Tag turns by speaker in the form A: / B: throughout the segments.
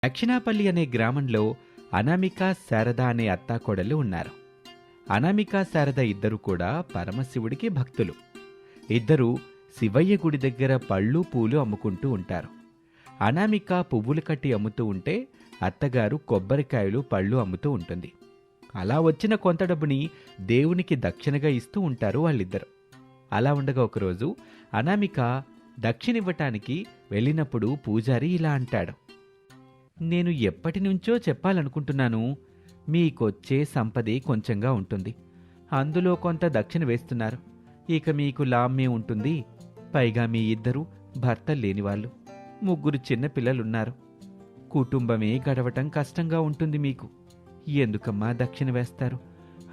A: దక్షిణాపల్లి అనే గ్రామంలో అనామిక శారద అనే అత్తాకోడళ్ళు ఉన్నారు. అనామిక శారద ఇద్దరు కూడా పరమశివుడికి భక్తులు. ఇద్దరూ శివయ్య గుడి దగ్గర పళ్ళు పూలు అమ్ముకుంటూ ఉంటారు. అనామిక పువ్వులు కట్టి అమ్ముతూ ఉంటే అత్తగారు కొబ్బరికాయలు పళ్ళు అమ్ముతూ ఉంటుంది. అలా వచ్చిన కొంత డబ్బుని దేవునికి దక్షిణగా ఇస్తూ ఉంటారు వాళ్ళిద్దరు. అలా ఉండగా ఒకరోజు అనామిక దక్షిణివ్వటానికి వెళ్ళినప్పుడు పూజారి ఇలా అంటాడు, నేను ఎప్పటినుంచో చెప్పాలనుకుంటున్నాను, మీకొచ్చే సంపదే కొంచెంగా ఉంటుంది, అందులో కొంత దక్షిణ వేస్తున్నారు, ఇక మీకు లాభమే ఉంటుంది. పైగా మీ ఇద్దరు భర్తలు లేనివాళ్ళు, 3 చిన్న పిల్లలున్నారు, కుటుంబమే గడవటం కష్టంగా ఉంటుంది మీకు. ఎందుకమ్మా దక్షిణ వేస్తారు?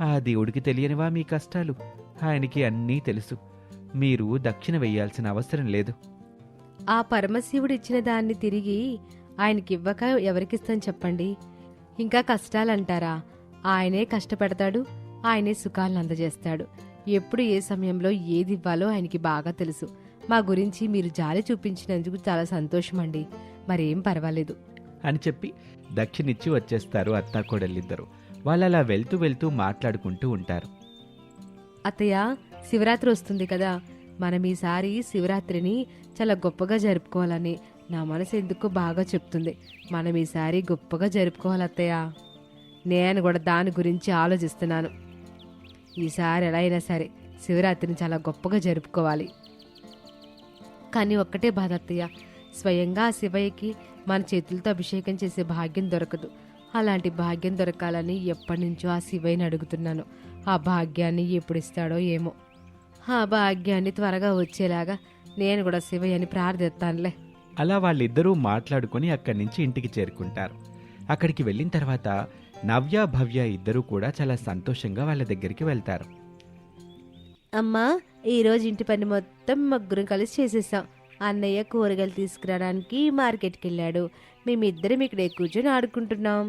A: ఆ దేవుడికి తెలియనివా మీ కష్టాలు? ఆయనకి అన్నీ తెలుసు. మీరు దక్షిణ వెయ్యాల్సిన అవసరం లేదు.
B: ఆ పరమశివుడిచ్చిన దాన్ని తిరిగి ఆయనకివ్వక ఎవరికిస్తాం చెప్పండి? ఇంకా కష్టాలంటారా? ఆయనే కష్టపెడతాడు, ఆయనే సుఖాలను అందజేస్తాడు. ఎప్పుడు ఏ సమయంలో ఏది ఇవ్వాలో ఆయనకి బాగా తెలుసు. మా గురించి మీరు జాలి చూపించినందుకు చాలా సంతోషమండి, మరేం పర్వాలేదు
A: అని చెప్పి దక్షిణిచ్చి వచ్చేస్తారు అత్తాకోడళ్ళిద్దరూ. వాళ్ళలా వెళ్తూ వెళ్తూ మాట్లాడుకుంటూ ఉంటారు.
B: అత్తయ్య, శివరాత్రి వస్తుంది కదా, మనం ఈసారి శివరాత్రిని చాలా గొప్పగా జరుపుకోవాలని నా మనసు ఎందుకో బాగా చెప్తుంది. మనం ఈసారి గొప్పగా జరుపుకోవాలి అత్తయ్య. నేను కూడా దాని గురించి ఆలోచిస్తున్నాను. ఈసారి ఎలా అయినా సరే శివరాత్రిని చాలా గొప్పగా జరుపుకోవాలి. కానీ ఒక్కటే బాధ అత్తయ్య, స్వయంగా శివయ్యకి మన చేతులతో అభిషేకం చేసే భాగ్యం దొరకదు. అలాంటి భాగ్యం దొరకాలని ఎప్పటి నుంచో ఆ శివయ్యని అడుగుతున్నాను. ఆ భాగ్యాన్ని ఎప్పుడు ఇస్తాడో ఏమో. ఆ భాగ్యాన్ని త్వరగా వచ్చేలాగా నేను కూడా శివయ్యని ప్రార్థిస్తానులే.
A: అలా వాళ్ళిద్దరూ మాట్లాడుకుని అక్కడి నుంచి ఇంటికి చేరుకుంటారు. అక్కడికి వెళ్ళిన తర్వాత నవ్య భవ్య ఇద్దరూ కూడా చాలా సంతోషంగా వాళ్ళ దగ్గరికి వెళ్తారు.
B: అమ్మా, ఈరోజు ఇంటి పని మొత్తం ముగ్గురం కలిసి చేసేసాం. అన్నయ్య కూరగాయలు తీసుకురావడానికి మార్కెట్కి వెళ్ళాడు. మేమిద్దరం ఇక్కడే కూర్చొని ఆడుకుంటున్నాం.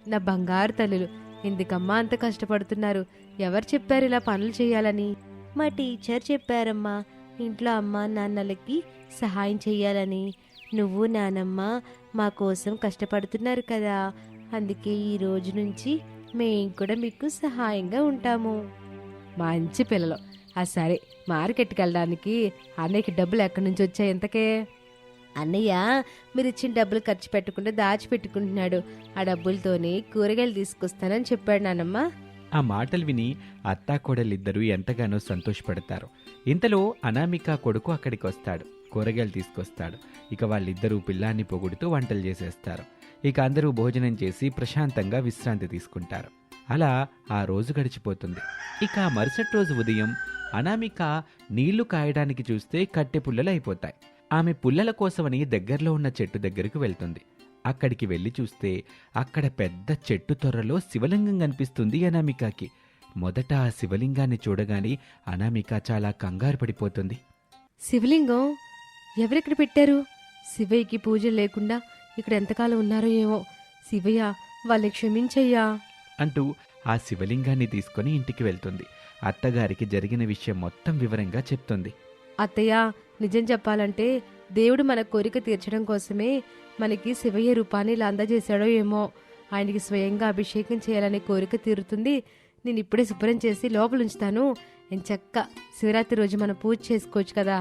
B: నా బంగారు తల్లులు, ఎందుకమ్మా అంత కష్టపడుతున్నారు? ఎవరు చెప్పారు ఇలా పనులు చేయాలని? మా టీచర్ చెప్పారమ్మా, ఇంట్లో అమ్మా నాన్నలకి సహాయం చెయ్యాలని. నువ్వు నానమ్మ మా కోసం కష్టపడుతున్నారు కదా, అందుకే ఈ రోజు నుంచి మేం కూడా మీకు సహాయంగా ఉంటాము. మంచి పిల్లలు. సరే, మార్కెట్కి వెళ్ళడానికి అన్నయ్యకి డబ్బులు ఎక్కడి నుంచి వచ్చాయి ఇంతకే? అన్నయ్య మీరు ఇచ్చిన డబ్బులు ఖర్చు పెట్టకుండా దాచిపెట్టుకుంటున్నాడు. ఆ డబ్బులతోనే కూరగాయలు తీసుకొస్తానని చెప్పాడు నానమ్మ.
A: ఆ మాటలు విని అత్తాకోడలిద్దరూ ఎంతగానో సంతోషపడతారు. ఇంతలో అనామిక కొడుకు అక్కడికి వస్తాడు, కూరగాయలు తీసుకొస్తాడు. ఇక వాళ్ళిద్దరూ పిల్లాన్ని పొగుడుతూ వంటలు చేసేస్తారు. ఇక అందరూ భోజనం చేసి ప్రశాంతంగా విశ్రాంతి తీసుకుంటారు. అలా ఆ రోజు గడిచిపోతుంది. ఇక మరుసటి రోజు ఉదయం అనామిక నీళ్లు కాయడానికి చూస్తే కట్టె పుల్లలు అయిపోతాయి. ఆమె పుల్లల కోసమని దగ్గరలో ఉన్న చెట్టు దగ్గరకు వెళ్తుంది. అక్కడికి వెళ్లి చూస్తే అక్కడ పెద్ద చెట్టు తొర్రలో శివలింగం కనిపిస్తుంది అనామికకి. మొదట ఆ శివలింగాన్ని చూడగానే అనామిక చాలా కంగారు పడిపోతుంది.
B: శివలింగం ఎవరెక్కడ పెట్టారు? శివయ్యకి పూజలు లేకుండా ఇక్కడ ఎంతకాలం ఉన్నారో ఏమో. శివయ్య, వాళ్ళని క్షమించయ్యా
A: అంటూ ఆ శివలింగాన్ని తీసుకుని ఇంటికి వెళ్తుంది. అత్తగారికి జరిగిన విషయం మొత్తం వివరంగా చెప్తుంది.
B: అత్తయ్య, నిజం చెప్పాలంటే దేవుడు మన కోరిక తీర్చడం కోసమే మనకి శివయ్య రూపాన్ని ఇలా అందజేశాడో ఏమో. ఆయనకి స్వయంగా అభిషేకం చేయాలనే కోరిక తీరుతుంది. నేను ఇప్పుడే శుభ్రం చేసి లోపల ఉంచుతాను. ఎంచక్క శివరాత్రి రోజు మనం పూజ చేసుకోవచ్చు కదా.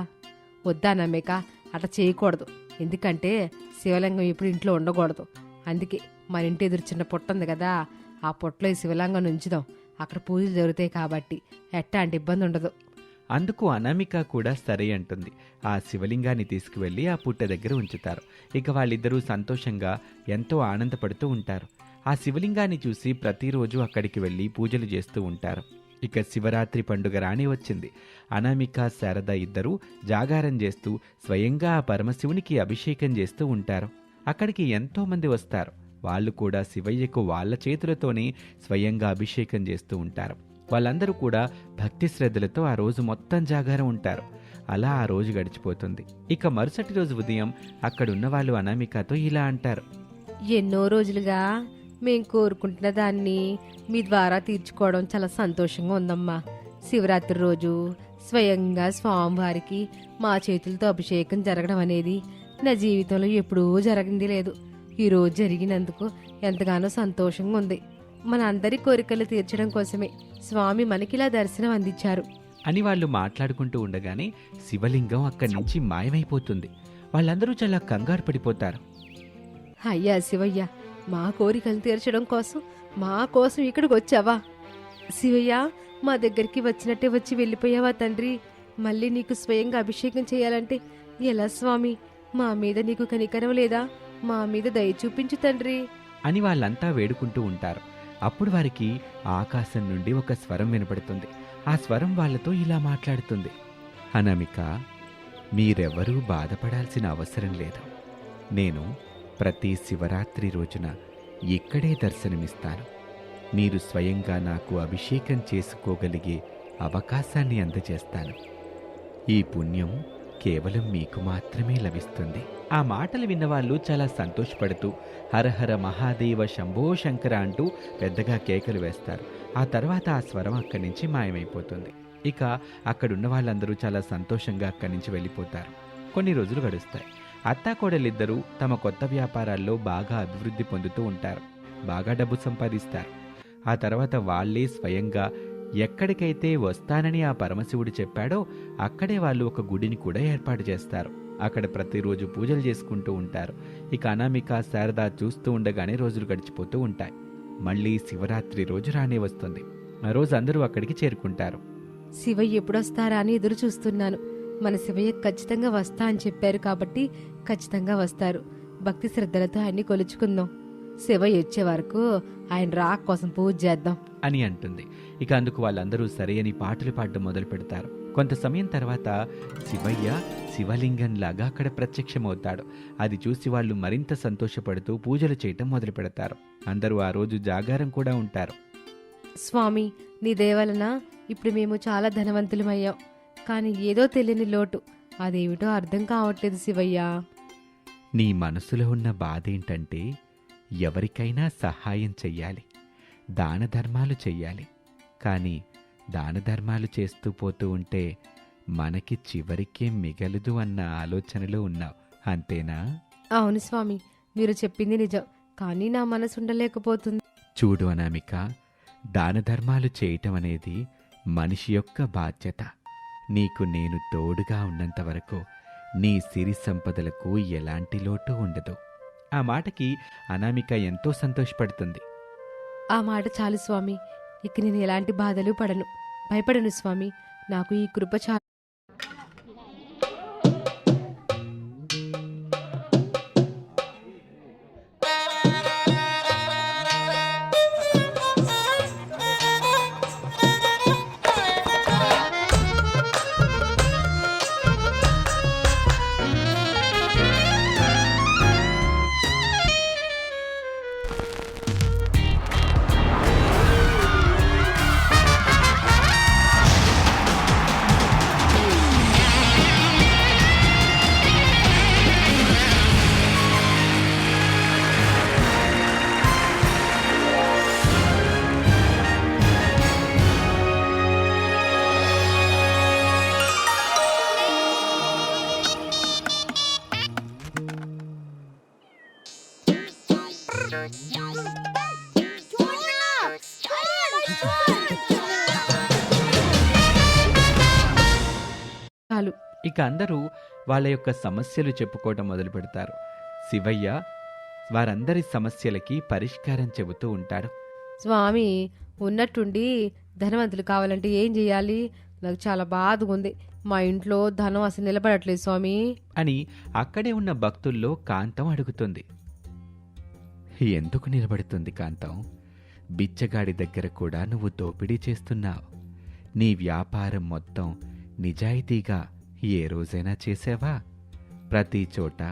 B: వద్దా నమ్మేక, అట్లా చేయకూడదు. ఎందుకంటే శివలింగం ఇప్పుడు ఇంట్లో ఉండకూడదు. అందుకే మన ఇంటి ఎదురు చిన్న పొట్ట ఉంది కదా, ఆ పొట్టలో ఈ శివలింగం ఉంచుదాం. అక్కడ పూజలు జరుగుతాయి కాబట్టి ఎట్టాంటి ఇబ్బంది ఉండదు.
A: అందుకు అనామిక కూడా సరే అంటుంది. ఆ శివలింగాన్ని తీసుకువెళ్లి ఆ పుట్ట దగ్గర ఉంచుతారు. ఇక వాళ్ళిద్దరూ సంతోషంగా ఎంతో ఆనందపడుతూ ఉంటారు. ఆ శివలింగాన్ని చూసి ప్రతిరోజు అక్కడికి వెళ్లి పూజలు చేస్తూ ఉంటారు. ఇక శివరాత్రి పండుగ రాని వచ్చింది. అనామిక శారద ఇద్దరూ జాగారం చేస్తూ స్వయంగా ఆ పరమశివునికి అభిషేకం చేస్తూ ఉంటారు. అక్కడికి ఎంతో మంది వస్తారు. వాళ్ళు కూడా శివయ్యకు వాళ్ళ చేతులతోనే స్వయంగా అభిషేకం చేస్తూ ఉంటారు. వాళ్ళందరూ కూడా భక్తి శ్రద్ధలతో ఆ రోజు మొత్తం జాగారం ఉంటారు. అలా ఆ రోజు గడిచిపోతుంది. ఇక మరుసటి రోజు ఉదయం అక్కడున్న వాళ్ళు అనామికతో ఇలా అంటారు,
B: ఎన్నో రోజులుగా మేం కోరుకుంటున్న దాన్ని మీ ద్వారా తీర్చుకోవడం చాలా సంతోషంగా ఉందమ్మా. శివరాత్రి రోజు స్వయంగా స్వామివారికి మా చేతులతో అభిషేకం జరగడం అనేది నా జీవితంలో ఎప్పుడూ జరిగింది లేదు. ఈరోజు జరిగినందుకు ఎంతగానో సంతోషంగా ఉంది. మన అందరి కోరికలు తీర్చడం కోసమే స్వామి మనకిలా దర్శనం అందించారు.
A: అని వాళ్ళు మాట్లాడుకుంటూ ఉండగానే శివలింగం అక్కడి నుంచి మాయమైపోతుంది. వాళ్ళందరూ చాలా కంగారు పడిపోతారు.
B: అయ్యా శివయ్య, మా కోరికలు తీర్చడం కోసం మా కోసం ఇక్కడికి వచ్చావా? శివయ్య, మా దగ్గరికి వచ్చినట్టే వచ్చి వెళ్ళిపోయావా తండ్రి? మళ్ళీ నీకు స్వయంగా అభిషేకం చేయాలంటే ఎలా స్వామి? మా మీద నీకు కనికరం లేదా? మా మీద దయ చూపించు తండ్రి
A: అని వాళ్ళంతా వేడుకుంటూ ఉంటారు. అప్పుడు వారికి ఆకాశం నుండి ఒక స్వరం వినపడుతుంది. ఆ స్వరం వాళ్ళతో ఇలా మాట్లాడుతుంది. అనామిక, మీరెవరూ బాధపడాల్సిన అవసరం లేదు. నేను ప్రతి శివరాత్రి రోజున ఇక్కడే దర్శనమిస్తాను. మీరు స్వయంగా నాకు అభిషేకం చేసుకోగలిగే అవకాశాన్ని అందజేస్తాను. ఈ పుణ్యం కేవలం మీకు మాత్రమే లభిస్తుంది. ఆ మాటలు విన్నవాళ్ళు చాలా సంతోషపడుతూ హరహర మహాదేవ శంభో శంకర అంటూ పెద్దగా కేకలు వేస్తారు. ఆ తర్వాత ఆ స్వరం అక్కడి నుంచి మాయమైపోతుంది. ఇక అక్కడున్న వాళ్ళందరూ చాలా సంతోషంగా అక్కడి నుంచి వెళ్ళిపోతారు. కొన్ని రోజులు గడుస్తాయి. అత్తాకోడలిద్దరూ తమ కొత్త వ్యాపారాల్లో బాగా అభివృద్ధి పొందుతూ ఉంటారు. బాగా డబ్బు సంపాదిస్తారు. ఆ తర్వాత వాళ్ళే స్వయంగా ఎక్కడికైతే వస్తానని ఆ పరమశివుడు చెప్పాడో అక్కడే వాళ్ళు ఒక గుడిని కూడా ఏర్పాటు చేస్తారు. అక్కడ ప్రతిరోజు పూజలు చేసుకుంటూ ఉంటారు. ఇక అనామిక, శారద చూస్తూ ఉండగానే రోజులు గడిచిపోతూ ఉంటాయి. మళ్ళీ శివరాత్రి రోజు రానే వస్తుంది. ఆ రోజు అందరూ అక్కడికి చేరుకుంటారు.
B: శివయ్య ఎప్పుడొస్తారా అని ఎదురు చూస్తున్నాను. మన శివయ్య ఖచ్చితంగా వస్తా అని చెప్పారు కాబట్టి ఖచ్చితంగా వస్తారు. భక్తి శ్రద్ధలతో ఆయన్ని కొలుచుకుందాం. శివయ్య వచ్చే వరకు ఆయన రాక్ కోసం పూజ చేద్దాం
A: అని అంటుంది. ఇక అందుకు వాళ్ళందరూ సరే అని పాటలు పాడడం మొదలు పెడతారు. కొంత సమయం తర్వాత శివయ్య శివలింగంలాగా అక్కడ ప్రత్యక్షమవుతాడు. అది చూసి వాళ్ళు మరింత సంతోషపడుతూ పూజలు చేయటం మొదలు పెడతారు. అందరూ ఆ రోజు జాగారం కూడా ఉంటారు.
B: స్వామి, నీ దయవలన ఇప్పుడు మేము చాలా ధనవంతులమయ్యాం. కానీ ఏదో తెలియని లోటు, అదేమిటో అర్థం కావట్లేదు శివయ్య.
A: నీ మనసులో ఉన్న బాధ ఏంటంటే ఎవరికైనా సహాయం చెయ్యాలి, దాన ధర్మాలు చెయ్యాలి. కానీ దాన ధర్మాలు చేస్తూ పోతూ ఉంటే మనకి చివరికే మిగలదు అన్న ఆలోచనలో ఉన్నావు, అంతేనా?
B: అవును స్వామి, మీరు చెప్పింది నిజం. కానీ నా మనసు ఉండలేకపోతుంది.
A: చూడు అనామిక, దాన ధర్మాలు చేయటం అనేది మనిషి యొక్క బాధ్యత. నీకు నేను తోడుగా ఉన్నంత వరకు నీ సిరి సంపదలకు ఎలాంటి లోటు ఉండదు. ఆ మాటకి అనామిక ఎంతో సంతోషపడుతుంది.
B: ఆ మాట చాలు స్వామి. ఇక నేను ఎలాంటి బాధలు పడను, భయపడను స్వామి. నాకు ఈ కృప చాలు. చాలు.
A: ఇక అందరూ వాళ్ళ యొక్క సమస్యలు చెప్పుకోవటం మొదలు పెడతారు. శివయ్య వారందరి సమస్యలకి పరిష్కారం చెబుతూ ఉంటాడు.
B: స్వామి, ఉన్నట్టుండి ధనవంతులు కావాలంటే ఏం చేయాలి? నాకు చాలా బాధగా ఉంది. మా ఇంట్లో ధనం అసలు నిలబడట్లేదు స్వామి
A: అని అక్కడే ఉన్న భక్తుల్లో కాంతం అడుగుతుంది. ఎందుకు నిలబడుతుంది కాంతం? బిచ్చగాడి దగ్గర కూడా నువ్వు దోపిడీ చేస్తున్నావు. నీ వ్యాపారం మొత్తం నిజాయితీగా ఏ రోజైనా చేసావా? ప్రతి చోట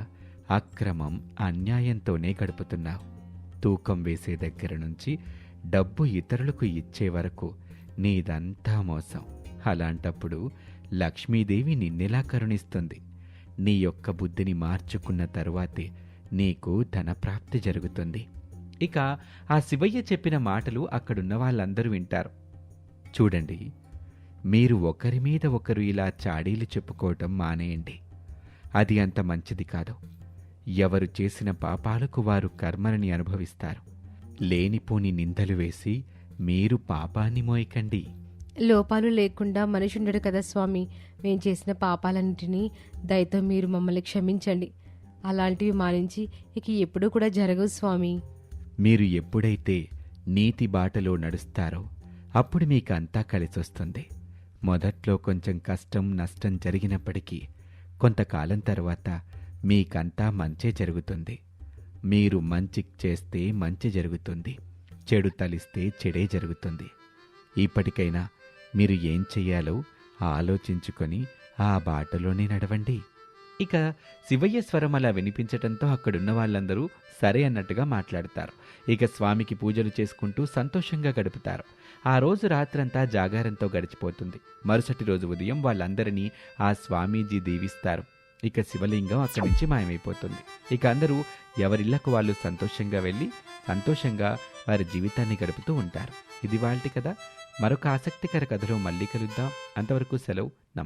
A: అక్రమం, అన్యాయంతోనే గడుపుతున్నావు. తూకం వేసే దగ్గర నుంచి డబ్బు ఇతరులకు ఇచ్చే వరకు నీదంతా మోసం. అలాంటప్పుడు లక్ష్మీదేవి నిన్నెలా కరుణిస్తుంది? నీ యొక్క బుద్ధిని మార్చుకున్న తరువాతే నీకు ధనప్రాప్తి జరుగుతుంది. ఇక ఆ శివయ్య చెప్పిన మాటలు అక్కడున్న వాళ్ళందరూ వింటారు. చూడండి, మీరు ఒకరి మీద ఒకరు ఇలా చాడీలు చెప్పుకోవటం మానేయండి. అది అంత మంచిది కాదు. ఎవరు చేసిన పాపాలకు వారు కర్మలని అనుభవిస్తారు. లేనిపోని నిందలు వేసి మీరు పాపాన్ని మోయకండి.
B: లోపాలు లేకుండా మనిషి ఉండడు కదా స్వామి. మేము చేసిన పాపాలన్నింటినీ దయతో మీరు మమ్మల్ని క్షమించండి. అలాంటివి మానించి ఇక ఎప్పుడూ కూడా జరగవు స్వామి.
A: మీరు ఎప్పుడైతే నీతి బాటలో నడుస్తారో అప్పుడు మీకంతా కలిసొస్తుంది. మొదట్లో కొంచెం కష్టం నష్టం జరిగినప్పటికీ కొంతకాలం తర్వాత మీకంతా మంచే జరుగుతుంది. మీరు మంచి చేస్తే మంచి జరుగుతుంది, చెడు తలిస్తే చెడే జరుగుతుంది. ఇప్పటికైనా మీరు ఏం చెయ్యాలో ఆలోచించుకొని ఆ బాటలోనే నడవండి. ఇక శివయ్య స్వరం అలా వినిపించటంతో అక్కడున్న వాళ్ళందరూ సరే అన్నట్టుగా మాట్లాడతారు. ఇక స్వామికి పూజలు చేసుకుంటూ సంతోషంగా గడుపుతారు. ఆ రోజు రాత్రంతా జాగారంతో గడిచిపోతుంది. మరుసటి రోజు ఉదయం వాళ్ళందరినీ ఆ స్వామీజీ దీవిస్తారు. ఇక శివలింగం అక్కడి నుంచి మాయమైపోతుంది. ఇక అందరూ ఎవరిళ్లకు వాళ్ళు సంతోషంగా వెళ్ళి సంతోషంగా వారి జీవితాన్ని గడుపుతూ ఉంటారు. ఇది వాళ్ళ కథ. మరొక ఆసక్తికర కథలో మళ్ళీ కలుద్దాం. అంతవరకు సెలవు. నమస్తే.